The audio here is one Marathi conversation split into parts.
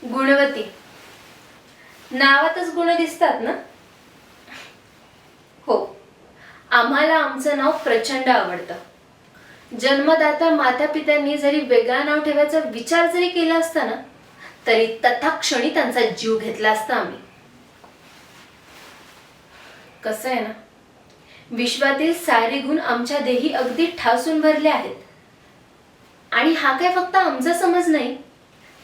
गुणवती नावातच गुण दिसतात ना? हो, आम्हाला आमचं नाव प्रचंड आवडतं. जन्मदाता माता पित्यांनी जरी वेगळं नाव ठेवायचा विचार जरी केला असता ना, तरी तत्क्षणी त्यांचा जीव घेतला असता आम्ही. कसं आहे ना, विश्वातील सारे गुण आमच्या देही अगदी ठासून भरले आहेत. आणि हा काय फक्त आमचा समज नाही,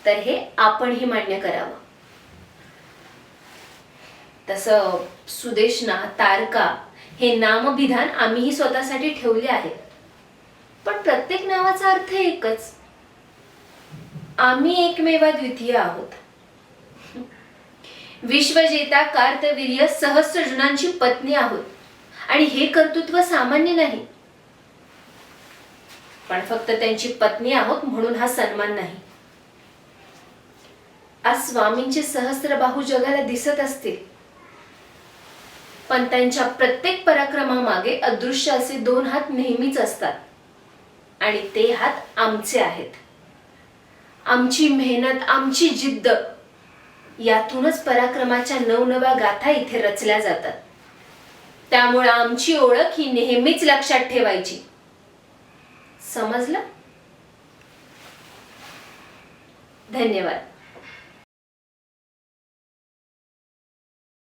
तर हे आपणही मान्य करावं. तसं सुदेशना, तारका हे नामविधान आम्हीही स्वतःसाठी ठेवले आहे. पण प्रत्येक नावाचा अर्थ एकच. आम्ही एकमेवा द्वितीय आहोत. विश्वजेता कार्तवीर्य सहस्त्रजनांची पत्नी आहोत. आणि हे कर्तृत्व सामान्य नाही. पण फक्त त्यांची पत्नी आहोत म्हणून हा सन्मान नाही. आज स्वामींचे सहस्त्रबाहू जगाला दिसत असतील, पण त्यांच्या प्रत्येक पराक्रमामागे अदृश्य असे 2 हात नेहमीच असतात. आणि ते हात आमचे आहेत. आमची मेहनत, आमची जिद्द यातूनच पराक्रमाच्या नवनव्या गाथा इथे रचल्या जातात. त्यामुळे आमची ओळख ही नेहमीच लक्षात ठेवायची. समजलं? धन्यवाद.